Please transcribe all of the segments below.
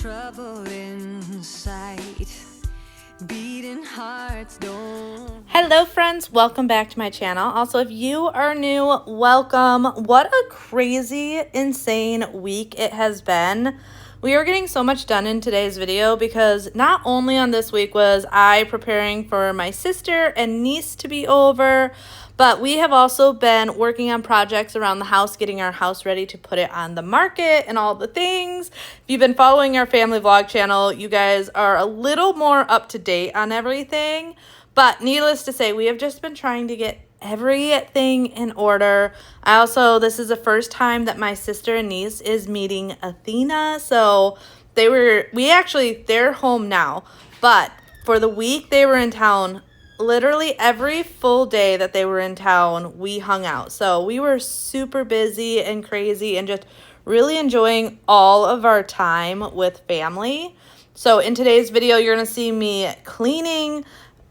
trouble inside. Beating hearts don't. Hello friends, welcome back to my channel. Also, if you are new, welcome. What a crazy, insane week it has been. We are getting so much done in today's video because not only on this week was I preparing for my sister and niece to be over, but we have also been working on projects around the house, getting our house ready to put it on the market and all the things. If you've been following our family vlog channel, you guys are a little more up to date on everything. But needless to say, we have just been trying to get everything in order. This is the first time that my sister and niece is meeting Athena. So they're home now. But for the week they were in town, literally every full day that they were in town, we hung out. So we were super busy and crazy and just really enjoying all of our time with family. So in today's video, you're going to see me cleaning,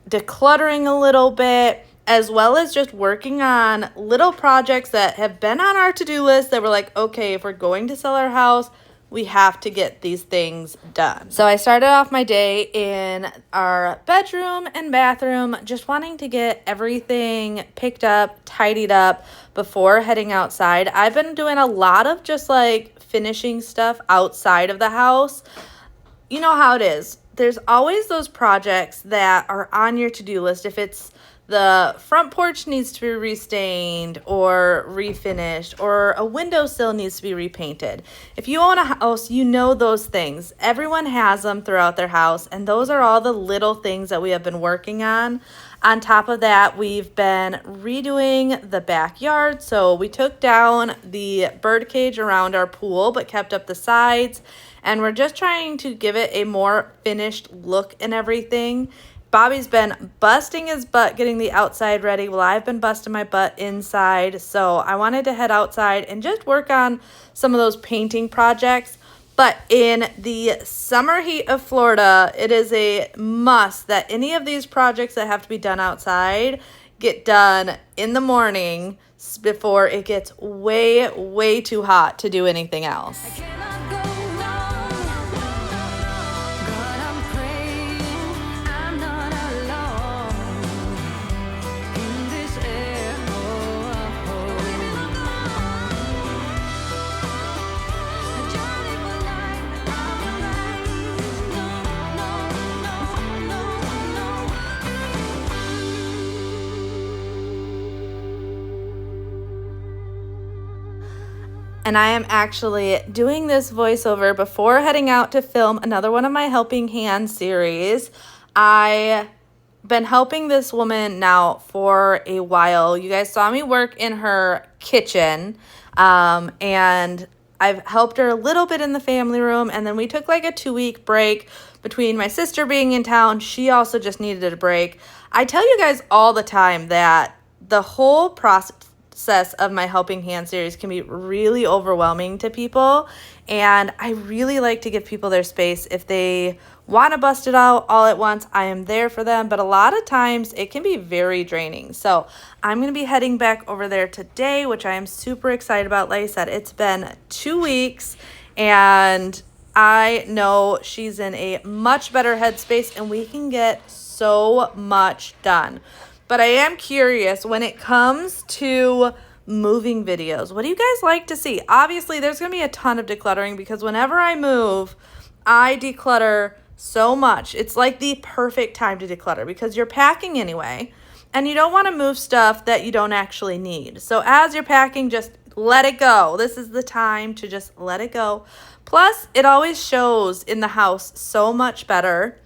decluttering a little bit, as well as just working on little projects that have been on our to-do list that we're like, okay, if we're going to sell our house, we have to get these things done. So I started off my day in our bedroom and bathroom, just wanting to get everything picked up, tidied up before heading outside. I've been doing a lot of just like finishing stuff outside of the house. You know how it is. There's always those projects that are on your to-do list. If it's the front porch needs to be restained or refinished, or a windowsill needs to be repainted. If you own a house, you know those things. Everyone has them throughout their house, and those are all the little things that we have been working on. On top of that, we've been redoing the backyard. So we took down the bird cage around our pool, but kept up the sides. And we're just trying to give it a more finished look and everything. Bobby's been busting his butt getting the outside ready while I've been busting my butt inside. So I wanted to head outside and just work on some of those painting projects. But in the summer heat of Florida, it is a must that any of these projects that have to be done outside get done in the morning before it gets way, way too hot to do anything else. And I am actually doing this voiceover before heading out to film another one of my Helping Hand series. I've been helping this woman now for a while. You guys saw me work in her kitchen, and I've helped her a little bit in the family room, and then we took like a 2-week break between my sister being in town. She also just needed a break. I tell you guys all the time that the whole process of my Helping Hand series can be really overwhelming to people, and I really like to give people their space. If they want to bust it out all at once, I am there for them, but a lot of times it can be very draining. So I'm going to be heading back over there today, which I am super excited about. Like I said, it's been 2 weeks, and I know she's in a much better headspace, and we can get so much done. But I am curious when it comes to moving videos. What do you guys like to see? Obviously, there's going to be a ton of decluttering because whenever I move, I declutter so much. It's like the perfect time to declutter because you're packing anyway, and you don't want to move stuff that you don't actually need. So as you're packing, just let it go. This is the time to just let it go. Plus, it always shows in the house so much better.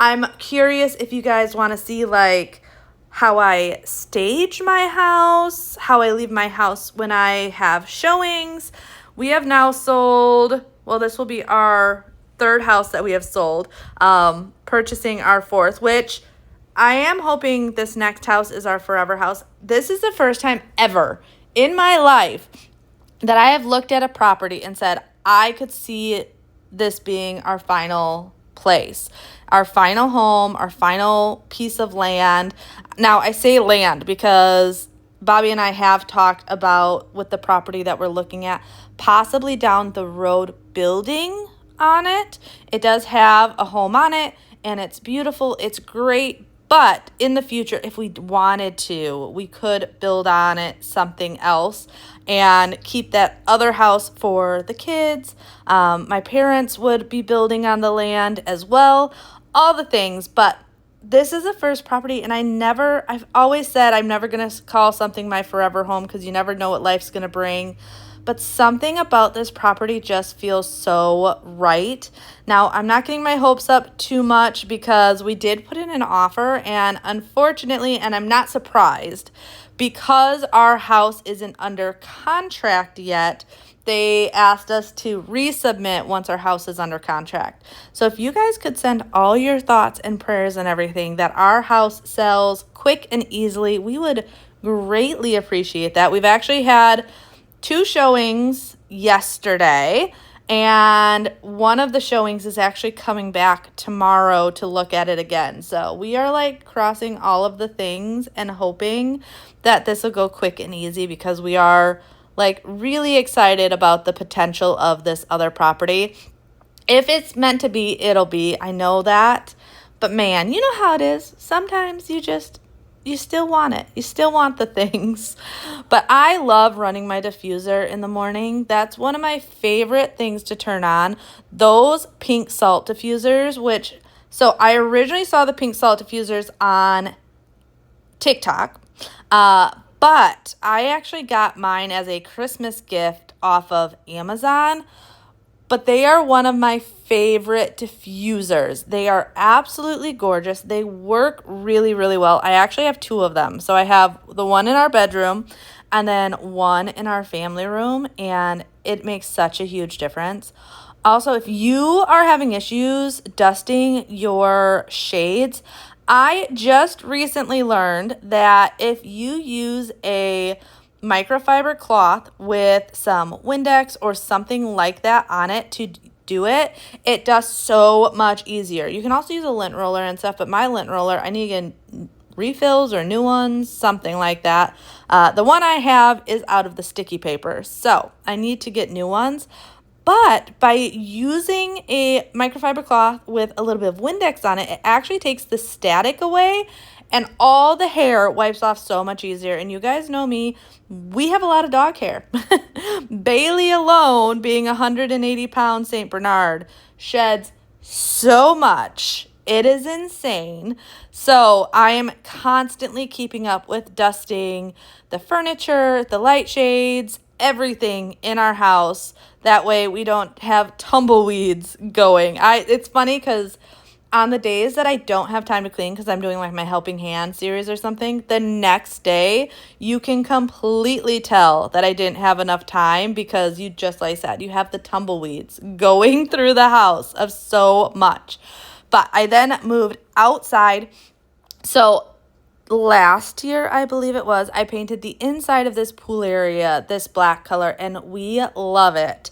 I'm curious if you guys want to see like how I stage my house, how I leave my house when I have showings. We have now sold, well, this will be our 3rd house that we have sold, purchasing our 4th, which I am hoping this next house is our forever house. This is the first time ever in my life that I have looked at a property and said, I could see this being our final place, our final home, our final piece of land. Now, I say land because Bobby and I have talked about with the property that we're looking at, possibly down the road building on it. It does have a home on it, and it's beautiful. It's great. But in the future, if we wanted to, we could build on it something else and keep that other house for the kids. My parents would be building on the land as well, all the things. But this is the first property, and I've always said I'm never going to call something my forever home because you never know what life's going to bring. But something about this property just feels so right. Now, I'm not getting my hopes up too much because we did put in an offer, and unfortunately, and I'm not surprised, because our house isn't under contract yet, they asked us to resubmit once our house is under contract. So if you guys could send all your thoughts and prayers and everything that our house sells quick and easily, we would greatly appreciate that. We've actually had 2 showings yesterday, and one of the showings is actually coming back tomorrow to look at it again. So we are like crossing all of the things and hoping that this will go quick and easy because we are like really excited about the potential of this other property. If it's meant to be, it'll be. I know that. But man, you know how it is. Sometimes you still want it. You still want the things. But I love running my diffuser in the morning. That's one of my favorite things to turn on. Those pink salt diffusers, so I originally saw the pink salt diffusers on TikTok. But I actually got mine as a Christmas gift off of Amazon. But they are one of my favorite diffusers. They are absolutely gorgeous. They work really, really well. I actually have 2 of them. So I have the one in our bedroom and then one in our family room, and it makes such a huge difference. Also, if you are having issues dusting your shades, I just recently learned that if you use a microfiber cloth with some Windex or something like that on it to do it, it does so much easier. You can also use a lint roller and stuff, but my lint roller, I need to get refills or new ones, something like that. The one I have is out of the sticky paper, so I need to get new ones. But by using a microfiber cloth with a little bit of Windex on it, it actually takes the static away and all the hair wipes off so much easier. And you guys know me, we have a lot of dog hair. Bailey alone, being 180-pound St. Bernard, sheds so much. It is insane. So I am constantly keeping up with dusting the furniture, the light shades, everything in our house. That way we don't have tumbleweeds going. It's funny because on the days that I don't have time to clean because I'm doing like my helping hand series or something, the next day you can completely tell that I didn't have enough time because you, just like I said, you have the tumbleweeds going through the house of so much. But I then moved outside. So last year, I believe it was, I painted the inside of this pool area this black color, and we love it.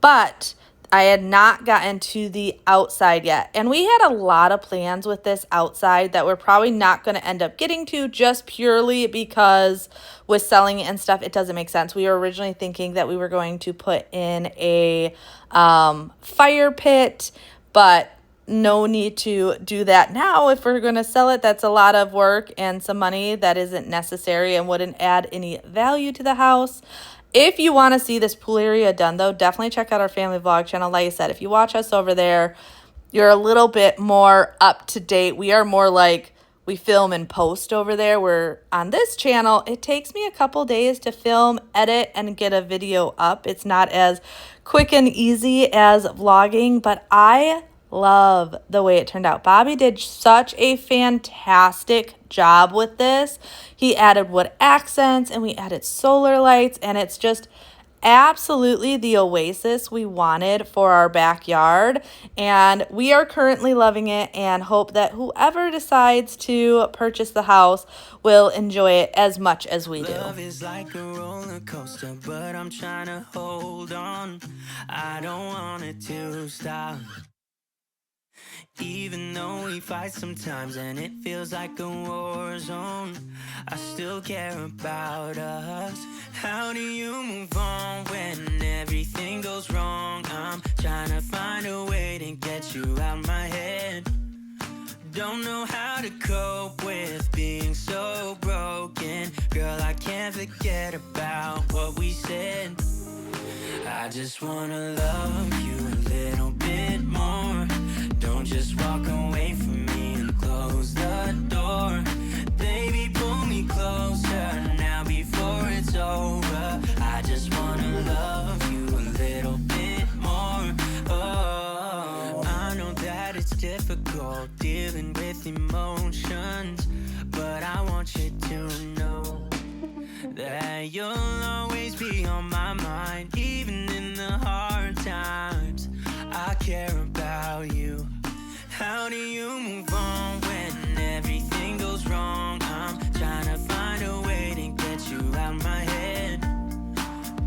But I had not gotten to the outside yet. And we had a lot of plans with this outside that we're probably not going to end up getting to just purely because with selling it and stuff, it doesn't make sense. We were originally thinking that we were going to put in a fire pit, but no need to do that now. If we're going to sell it, that's a lot of work and some money that isn't necessary and wouldn't add any value to the house. If you want to see this pool area done, though, definitely check out our family vlog channel. Like I said, if you watch us over there, you're a little bit more up to date. We are more like we film and post over there. We're on this channel. It takes me a couple days to film, edit, and get a video up. It's not as quick and easy as vlogging, but I love the way it turned out. Bobby did such a fantastic job with this. He added wood accents and we added solar lights, and it's just absolutely the oasis we wanted for our backyard, and we are currently loving it and hope that whoever decides to purchase the house will enjoy it as much as we do. Love is like a roller coaster, but I'm trying to hold on. I don't want it to stop. Even though we fight sometimes and it feels like a war zone, I still care about us. How do you move on when everything goes wrong? I'm trying to find a way you out my head. Don't know how to cope with being so broken. Girl, I can't forget about what we said. I just wanna love you a little bit more. Don't just walk away from me and close the door. Baby, pull me closer now before it's over. I just wanna love you a little bit more. Oh, I know that it's difficult dealing with emotions, but I want you to know that you'll always be on my mind. Even in the hard times, I care about you. How do you move on when everything goes wrong? I'm trying to find a way to get you out my head.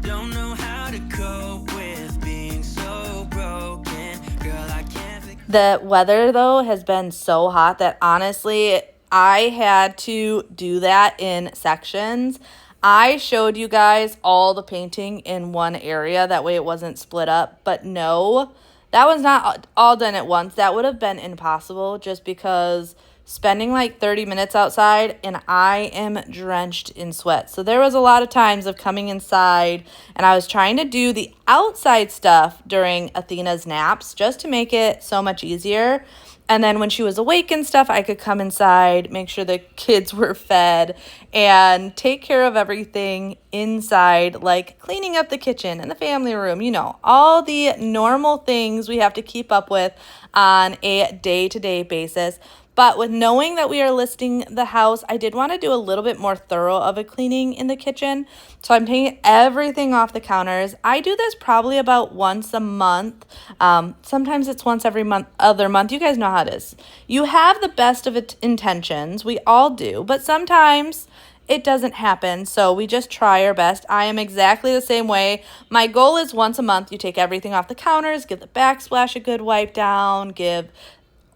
Don't know how to cope with being so broken. Girl, I can't. The weather, though, has been so hot that honestly, I had to do that in sections. I showed you guys all the painting in one area. That way it wasn't split up. But no, that was not all done at once. That would have been impossible just because spending like 30 minutes outside and I am drenched in sweat. So there was a lot of times of coming inside and I was trying to do the outside stuff during Athena's naps just to make it so much easier. And then when she was awake and stuff, I could come inside, make sure the kids were fed, and take care of everything inside, like cleaning up the kitchen and the family room, you know, all the normal things we have to keep up with on a day-to-day basis. But with knowing that we are listing the house, I did want to do a little bit more thorough of a cleaning in the kitchen. So I'm taking everything off the counters. I do this probably about once a month. Sometimes it's once every other month. You guys know how it is. You have the best of intentions. We all do. But sometimes it doesn't happen. So we just try our best. I am exactly the same way. My goal is once a month, you take everything off the counters, give the backsplash a good wipe down, give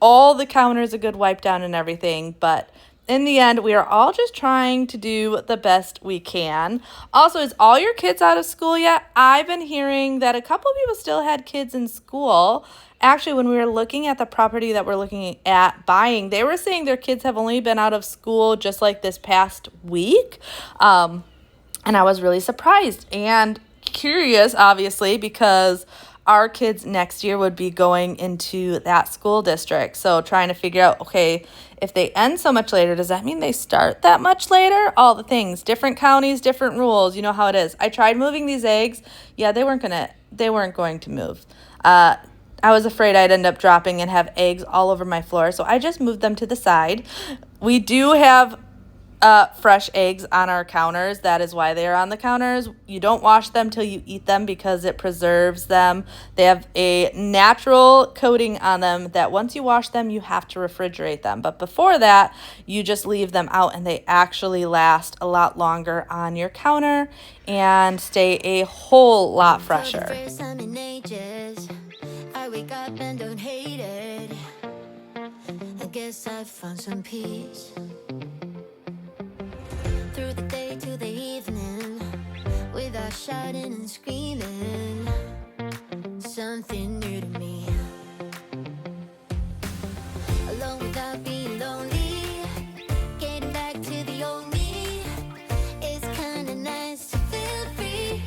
all the counters a good wipe down and everything. But in the end, we are all just trying to do the best we can. Also, is all your kids out of school yet? I've been hearing that a couple of people still had kids in school. Actually, when we were looking at the property that we're looking at buying, they were saying their kids have only been out of school just like this past week. And I was really surprised and curious, obviously, because our kids next year would be going into that school district. So trying to figure out, okay, if they end so much later, does that mean they start that much later? All the things, different counties, different rules. You know how it is. I tried moving these eggs. Yeah, they weren't going to move. I was afraid I'd end up dropping and have eggs all over my floor. So I just moved them to the side. We do have fresh eggs on our counters. That is why they are on the counters. You don't wash them till you eat them because it preserves them. They have a natural coating on them that once you wash them, you have to refrigerate them. But before that, you just leave them out and they actually last a lot longer on your counter and stay a whole lot fresher. I wake up and don't hate it. I guess I found some peace. Through the day to the evening, without shouting and screaming, something new to me. Alone without being lonely, getting back to the old me. It's kinda nice to feel free.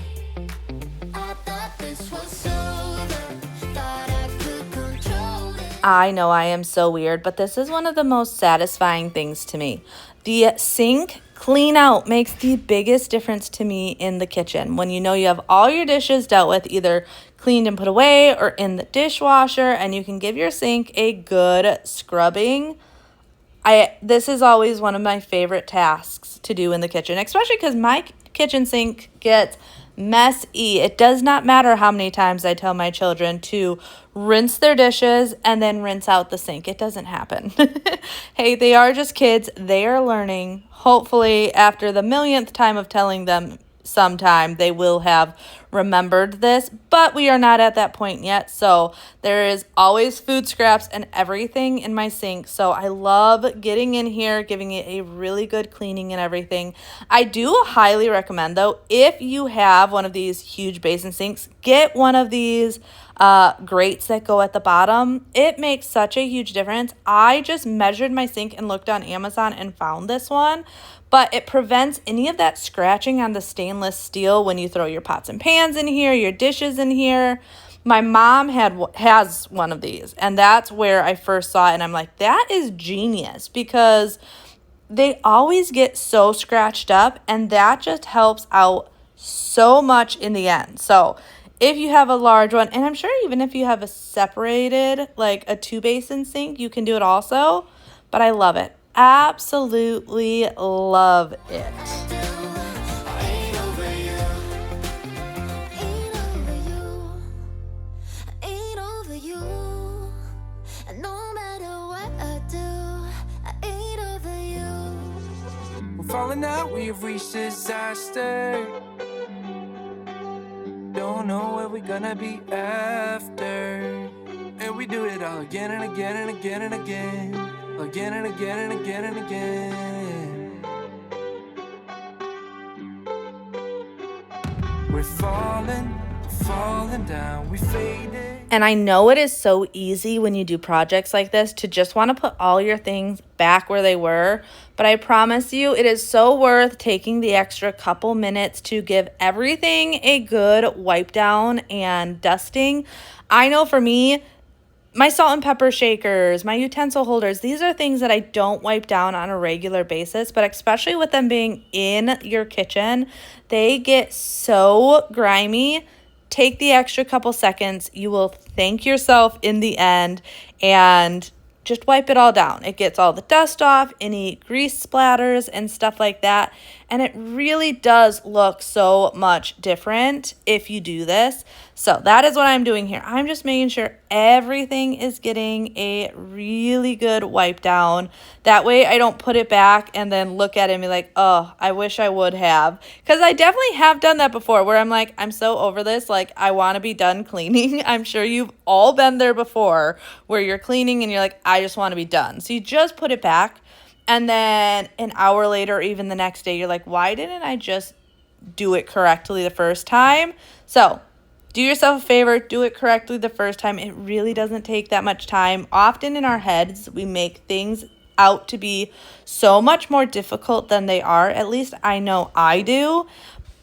I thought this was over, thought I could control it. I know I am so weird, but this is one of the most satisfying things to me. The sink clean out makes the biggest difference to me in the kitchen. When you know you have all your dishes dealt with, either cleaned and put away or in the dishwasher, and you can give your sink a good scrubbing. This is always one of my favorite tasks to do in the kitchen, especially because my kitchen sink gets messy. It does not matter how many times I tell my children to rinse their dishes and then rinse out the sink. It doesn't happen. Hey, they are just kids. They are learning. Hopefully, after the millionth time of telling them sometime they will have remembered this, but we are not at that point yet. So there is always food scraps and everything in my sink. So I love getting in here, giving it a really good cleaning and everything. I do highly recommend though, if you have one of these huge basin sinks, get one of these grates that go at the bottom. It makes such a huge difference. I just measured my sink and looked on Amazon and found this one, but it prevents any of that scratching on the stainless steel when you throw your pots and pans in here, your dishes in here. My mom has one of these, and that's where I first saw it, and I'm like, that is genius, because they always get so scratched up, and that just helps out so much in the end. So if you have a large one, and I'm sure even if you have a separated, like a 2-basin sink, you can do it also, but I love it. Absolutely love it. Ain't over you. Ain't over you. And no matter what I do, I ain't over you. We're falling out, we've reached disaster. Don't know where we're gonna be after. And we do it all again and again and again and again. Again and again and again and again. We're falling down, we faded. And I know it is so easy when you do projects like this to just want to put all your things back where they were. But I promise you, it is so worth taking the extra couple minutes to give everything a good wipe down and dusting. I know for me, my salt and pepper shakers, my utensil holders, these are things that I don't wipe down on a regular basis, but especially with them being in your kitchen, they get so grimy. Take the extra couple seconds. You will thank yourself in the end, and just wipe it all down. It gets all the dust off, any grease splatters and stuff like that. And it really does look so much different if you do this. So that is what I'm doing here. I'm just making sure everything is getting a really good wipe down. That way I don't put it back and then look at it and be like, oh, I wish I would have. Because I definitely have done that before where I'm like, I'm so over this. Like, I want to be done cleaning. I'm sure you've all been there before where you're cleaning and you're like, I just want to be done. So you just put it back. And then an hour later, or even the next day, you're like, why didn't I just do it correctly the first time? So do yourself a favor, do it correctly the first time. It really doesn't take that much time. Often in our heads, we make things out to be so much more difficult than they are. At least I know I do.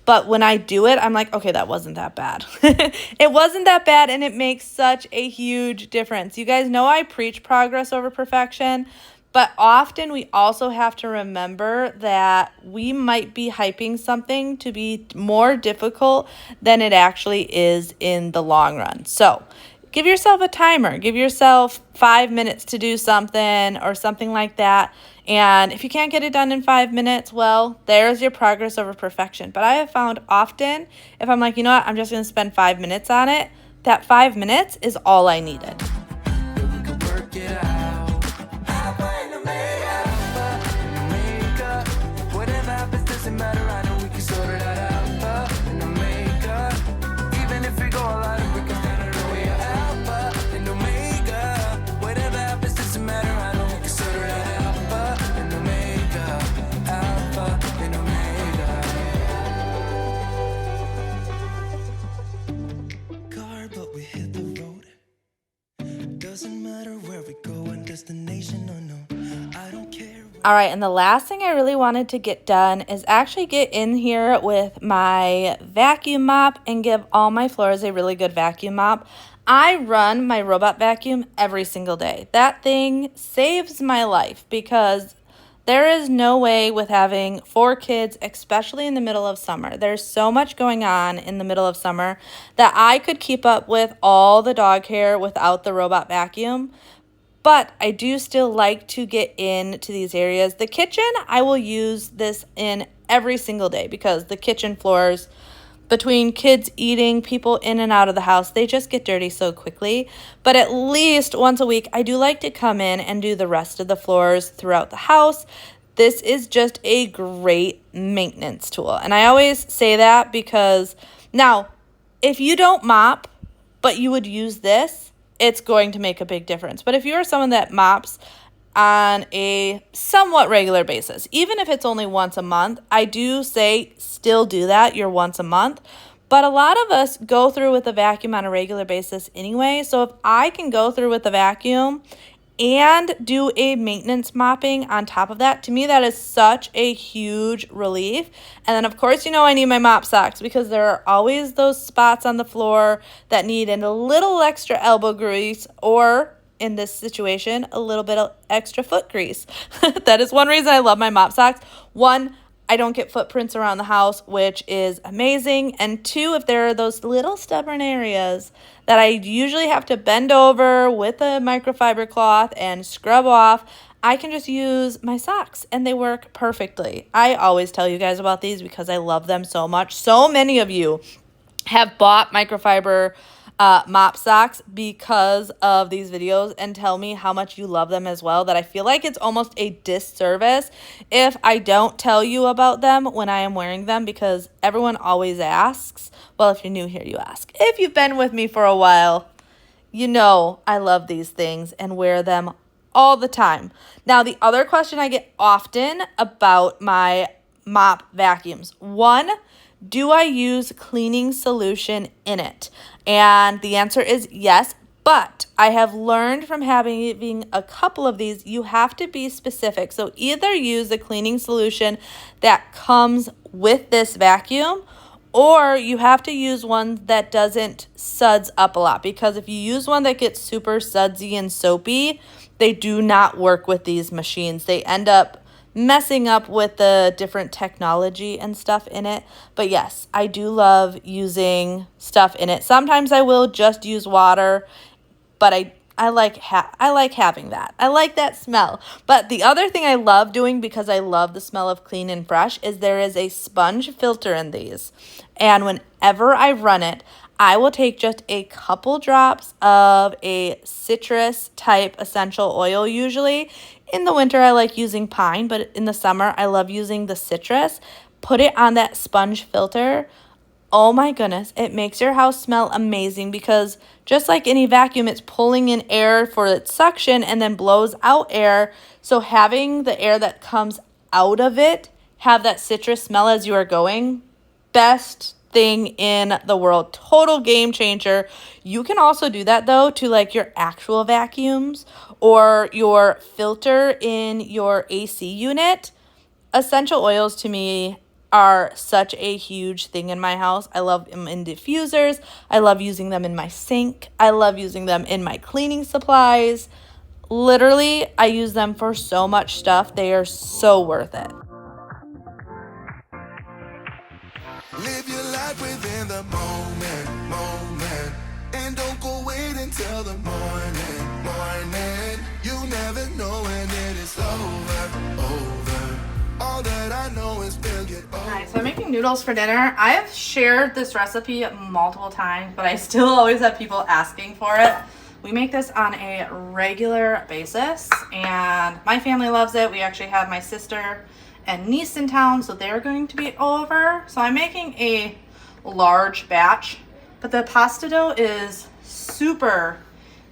But when I do it, I'm like, okay, that wasn't that bad. It wasn't that bad, and it makes such a huge difference. You guys know I preach progress over perfection. But often we also have to remember that we might be hyping something to be more difficult than it actually is in the long run. So give yourself a timer. Give yourself 5 minutes to do something or something like that. And if you can't get it done in 5 minutes, well, there's your progress over perfection. But I have found often, if I'm like, you know what, I'm just going to spend 5 minutes on it, that 5 minutes is all I needed. All right, and the last thing I really wanted to get done is actually get in here with my vacuum mop and give all my floors a really good vacuum mop. I run my robot vacuum every single day. That thing saves my life because there is no way with having 4 kids, especially in the middle of summer. There's so much going on in the middle of summer that I could keep up with all the dog hair without the robot vacuum. But I do still like to get into these areas. The kitchen, I will use this in every single day because the kitchen floors, between kids eating, people in and out of the house, they just get dirty so quickly. But at least once a week, I do like to come in and do the rest of the floors throughout the house. this is just a great maintenance tool. And I always say that because now, if you don't mop, but you would use this, it's going to make a big difference. But if you're someone that mops on a somewhat regular basis, even if it's only once a month, I do say still do that, your once a month. But a lot of us go through with a vacuum on a regular basis anyway. So if I can go through with a vacuum and do a maintenance mopping on top of that, to me that is such a huge relief. And then of course, you know, I need my mop socks because there are always those spots on the floor that need a little extra elbow grease, or in this situation, a little bit of extra foot grease. That is one reason I love my mop socks. One, I don't get footprints around the house, which is amazing. And two, if there are those little stubborn areas that I usually have to bend over with a microfiber cloth and scrub off, I can just use my socks and they work perfectly. I always tell you guys about these because I love them so much. So many of you have bought microfiber mop socks because of these videos and tell me how much you love them as well, that I feel like it's almost a disservice if I don't tell you about them when I am wearing them, because everyone always asks. Well, if you're new here, you ask. If you've been with me for a while, you know I love these things and wear them all the time. Now, the other question I get often about my mop vacuums: one, do I use cleaning solution in it? And the answer is yes, but I have learned from having a couple of these, you have to be specific. So either use the cleaning solution that comes with this vacuum, or you have to use one that doesn't suds up a lot, because if you use one that gets super sudsy and soapy, they do not work with these machines. They end up messing up with the different technology and stuff in it. But yes, I do love using stuff in it. Sometimes I will just use water, but I like having that. I like that smell. But the other thing I love doing, because I love the smell of clean and fresh, is there is a sponge filter in these. And whenever I run it, I will take just a couple drops of a citrus type essential oil usually. In the winter, I like using pine, but in the summer, I love using the citrus. Put it on that sponge filter. Oh my goodness, it makes your house smell amazing, because just like any vacuum, it's pulling in air for its suction and then blows out air. So having the air that comes out of it have that citrus smell as you are going, best thing in the world. Total game changer. You can also do that though to like your actual vacuums or your filter in your AC unit. Essential oils to me are such a huge thing in my house. I love them in diffusers. I love using them in my sink. I love using them in my cleaning supplies. Literally, I use them for so much stuff. They are so worth it. Live your life within the moment, and don't go wait until the morning. You never know when it is over. All that I know is we'll get over. Alright, so I'm making noodles for dinner. I have shared this recipe multiple times, but I still always have people asking for it. We make this on a regular basis, and my family loves it. We actually have my sister and niece in town, so they're going to be over. So I'm making a large batch, but the pasta dough is super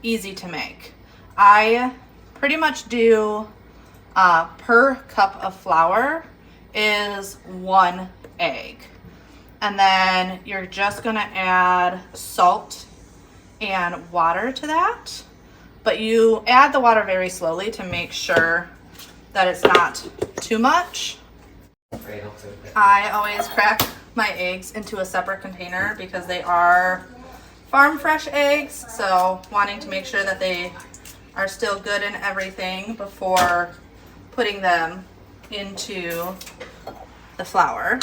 easy to make. I pretty much do per cup of flour is 1 egg, and then you're just gonna add salt and water to that, but you add the water very slowly to make sure that it's not too much. I always crack my eggs into a separate container because they are farm fresh eggs, so wanting to make sure that they are still good and everything before putting them into the flour.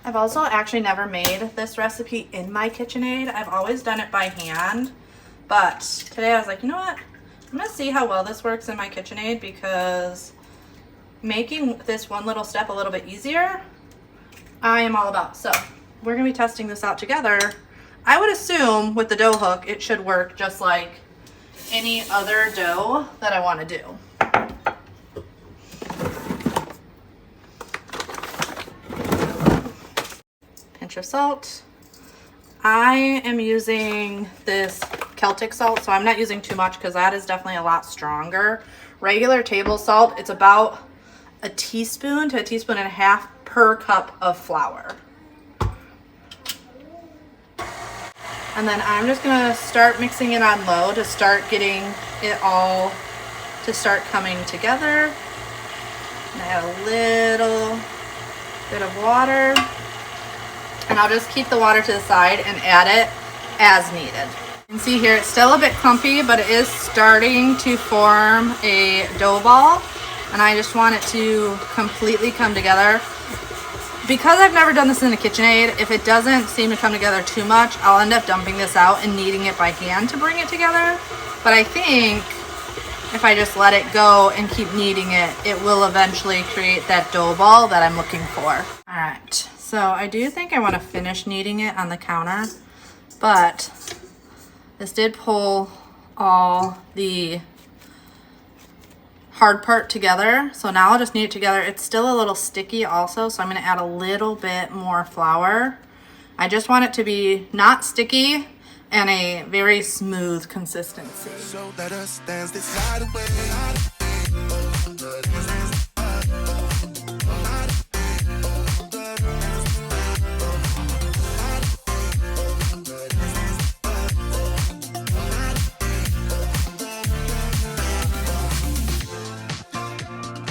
I've also actually never made this recipe in my KitchenAid. I've always done it by hand, but today I was like, you know what? I'm gonna see how well this works in my KitchenAid, because making this one little step a little bit easier, I am all about. So we're gonna be testing this out together. I would assume with the dough hook, it should work just like any other dough that I wanna do. pinch of salt. I am using this Celtic salt, so I'm not using too much because that is definitely a lot stronger. Regular table salt, it's about a teaspoon to a teaspoon and a half per cup of flour. And then I'm just gonna start mixing it on low to start getting it all to start coming together. And add a little bit of water. And I'll just keep the water to the side and add it as needed. You can see here it's still a bit clumpy, but it is starting to form a dough ball. And I just want it to completely come together. Because I've never done this in a KitchenAid, if it doesn't seem to come together too much, I'll end up dumping this out and kneading it by hand to bring it together. But I think if I just let it go and keep kneading it, it will eventually create that dough ball that I'm looking for. All right, so I do think I want to finish kneading it on the counter, but this did pull all the hard part together. So now I'll just knead it together. It's still a little sticky also, so I'm gonna add a little bit more flour. I just want it to be not sticky and a very smooth consistency. So let us dance this night away.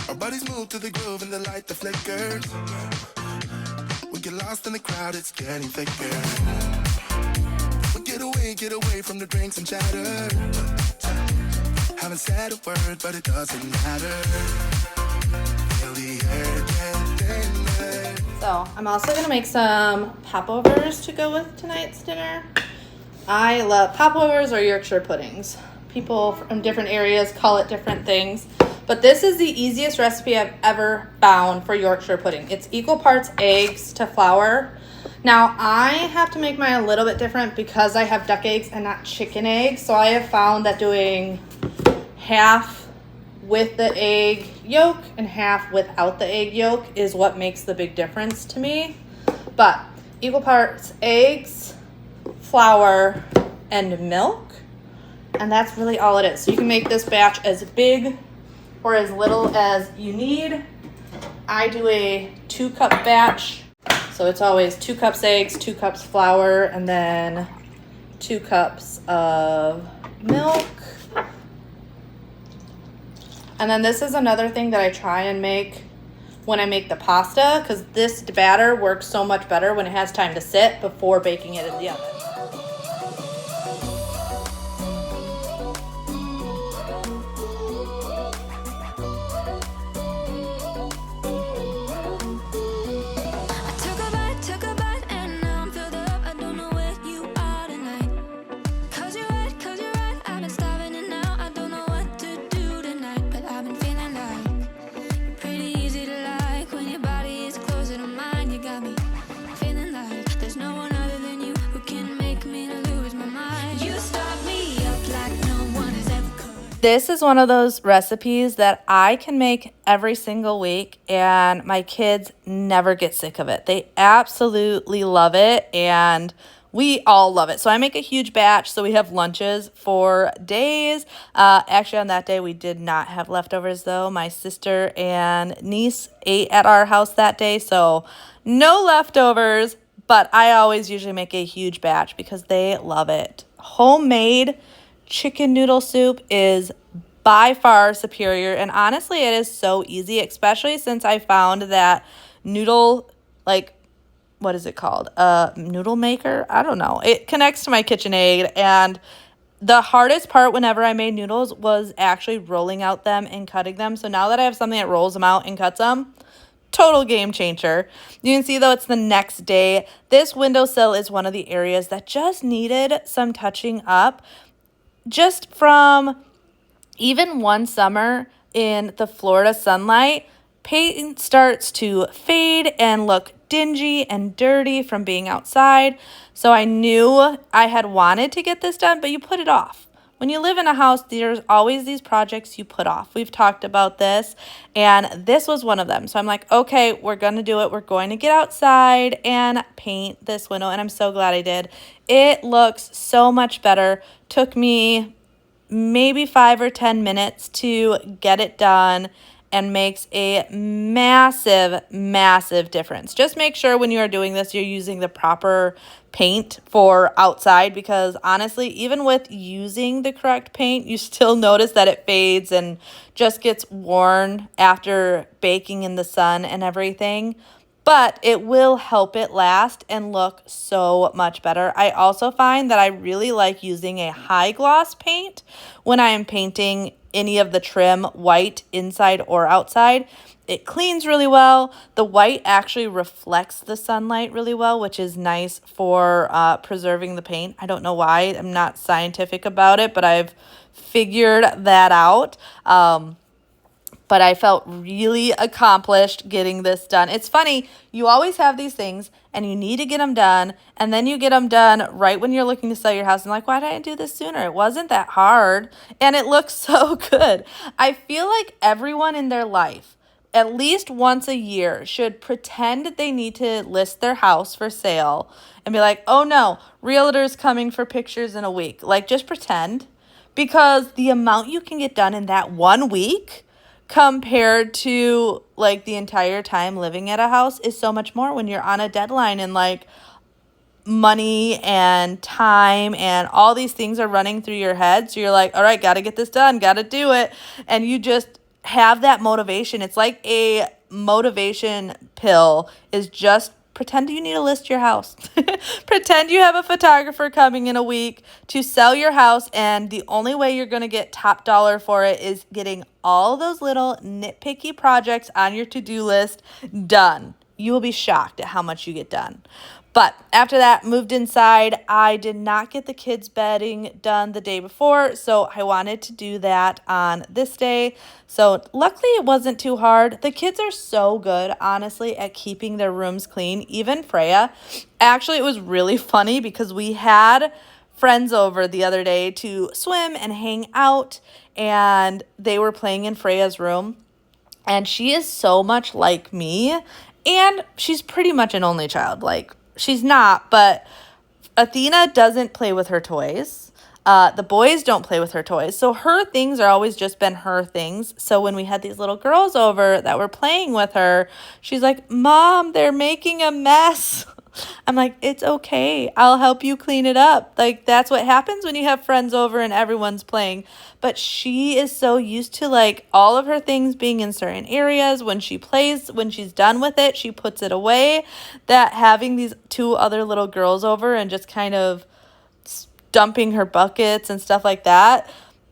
Our bodies move to the groove and the light that flickers. We get lost in the crowd, it's getting thicker. Get away from the drinks and chatter. Haven't said a word, but it doesn't matter. Feel the air getting there. So I'm also gonna make some popovers to go with tonight's dinner. I love popovers or Yorkshire puddings. People from different areas call it different things, but this is the easiest recipe I've ever found for Yorkshire pudding. It's equal parts eggs to flour. Now, I have to make mine a little bit different because I have duck eggs and not chicken eggs. So I have found that doing half with the egg yolk and half without the egg yolk is what makes the big difference to me. But equal parts eggs, flour, and milk. And that's really all it is. So you can make this batch as big or as little as you need. I do a 2-cup batch. So it's always 2 cups eggs, 2 cups flour, and then 2 cups of milk. And then this is another thing that I try and make when I make the pasta, because this batter works so much better when it has time to sit before baking it in the oven. This is one of those recipes that I can make every single week and my kids never get sick of it. They absolutely love it and we all love it. So I make a huge batch so we have lunches for days. Actually on that day we did not have leftovers though. My sister and niece ate at our house that day, so no leftovers, but I always usually make a huge batch because they love it. Homemade chicken noodle soup is by far superior, and honestly it is so easy, especially since I found that noodle, like, what is it called, noodle maker, I don't know, it connects to my KitchenAid. And the hardest part whenever I made noodles was actually rolling out them and cutting them. So now that I have something that rolls them out and cuts them, total game changer. You can see though it's the next day. This windowsill is one of the areas that just needed some touching up. Just from even one summer in the Florida sunlight, paint starts to fade and look dingy and dirty from being outside. So I knew I had wanted to get this done, but you put it off. when you live in a house, there's always these projects you put off. We've talked about this, and this was one of them. So I'm like, okay, we're going to do it. We're going to get outside and paint this window, and I'm so glad I did. It looks so much better. Took me maybe 5 or 10 minutes to get it done, and makes a massive, massive difference. Just make sure when you are doing this, you're using the proper paint for outside, because honestly, even with using the correct paint, you still notice that it fades and just gets worn after baking in the sun and everything. But it will help it last and look so much better. I also find that I really like using a high gloss paint when I am painting any of the trim white inside or outside. It cleans really well. The white actually reflects the sunlight really well, which is nice for preserving the paint. I don't know why. I'm not scientific about it, but I've figured that out. But I felt really accomplished getting this done. It's funny, you always have these things and you need to get them done, and then you get them done right when you're looking to sell your house and like, why didn't I do this sooner? It wasn't that hard, and it looks so good. I feel like everyone in their life, at least once a year, should pretend that they need to list their house for sale and be like, oh no, realtor's coming for pictures in a week. Like, just pretend, because the amount you can get done in that 1 week compared to like the entire time living at a house is so much more when you're on a deadline, and like money and time and all these things are running through your head. So you're like, all right, got to get this done, got to do it. And you just have that motivation. It's like a motivation pill, is just pretend you need to list your house. Pretend you have a photographer coming in a week to sell your house, and the only way you're going to get top dollar for it is getting all those little nitpicky projects on your to-do list done. You will be shocked at how much you get done. But after that, moved inside. I did not get the kids' bedding done the day before, so I wanted to do that on this day. So luckily it wasn't too hard. The kids are so good, honestly, at keeping their rooms clean, even Freya. Actually, it was really funny because we had friends over the other day to swim and hang out, and they were playing in Freya's room. And she is so much like me, and she's pretty much an only child. Like, she's not, but Athena doesn't play with her toys. The boys don't play with her toys. So her things are always just been her things. So when we had these little girls over that were playing with her, she's like, Mom, they're making a mess. I'm like, it's okay. I'll help you clean it up. Like, that's what happens when you have friends over and everyone's playing. But she is so used to like all of her things being in certain areas. When she plays, when she's done with it, she puts it away. That having these 2 other little girls over and just kind of dumping her buckets and stuff like that,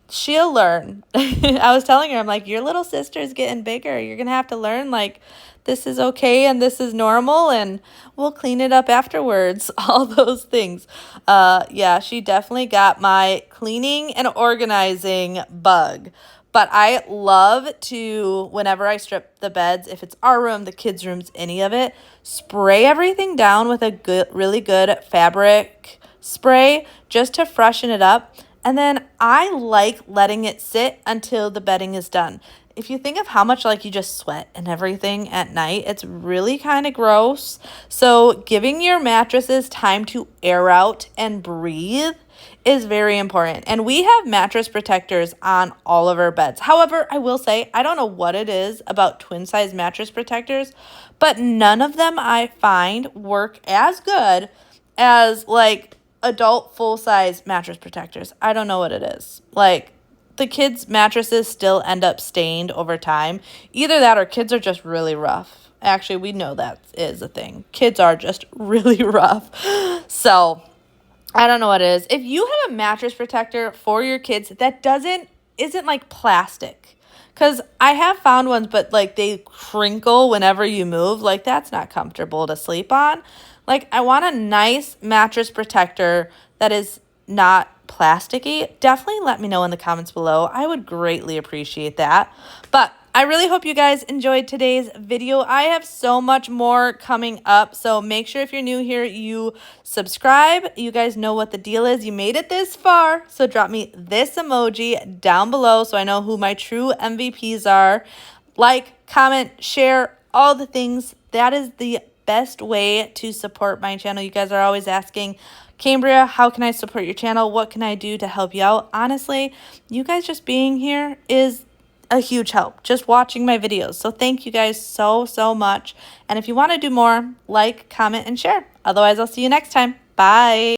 she'll learn. I was telling her, I'm like, your little sister's getting bigger. You're going to have to learn, like, this is okay and this is normal, and we'll clean it up afterwards. All those things. Yeah, she definitely got my cleaning and organizing bug. But I love to, whenever I strip the beds, if it's our room, the kids' rooms, any of it, spray everything down with a really good fabric spray just to freshen it up. And then I like letting it sit until the bedding is done. If you think of how much like you just sweat and everything at night, it's really kind of gross. So giving your mattresses time to air out and breathe is very important. And we have mattress protectors on all of our beds. However, I will say, I don't know what it is about twin size mattress protectors, but none of them I find work as good as like adult full size mattress protectors. I don't know what it is. Like, the kids' mattresses still end up stained over time. Either that or kids are just really rough. Actually, we know that is a thing. Kids are just really rough. So, I don't know what it is. If you have a mattress protector for your kids that isn't like plastic, because I have found ones, but like they crinkle whenever you move. Like, that's not comfortable to sleep on. Like, I want a nice mattress protector that is not plasticky. Definitely let me know in the comments below. I would greatly appreciate that. But I really hope you guys enjoyed today's video. I have so much more coming up, so make sure if you're new here, you subscribe. You guys know what the deal is. You made it this far, so drop me this emoji down below so I know who my true MVPs are. Like, comment, share, all the things. That is the best way to support my channel. You guys are always asking, Cambria, how can I support your channel? What can I do to help you out? Honestly, you guys just being here is a huge help, just watching my videos. So thank you guys so much. And if you want to do more, like, comment, and share. Otherwise, I'll see you next time. Bye.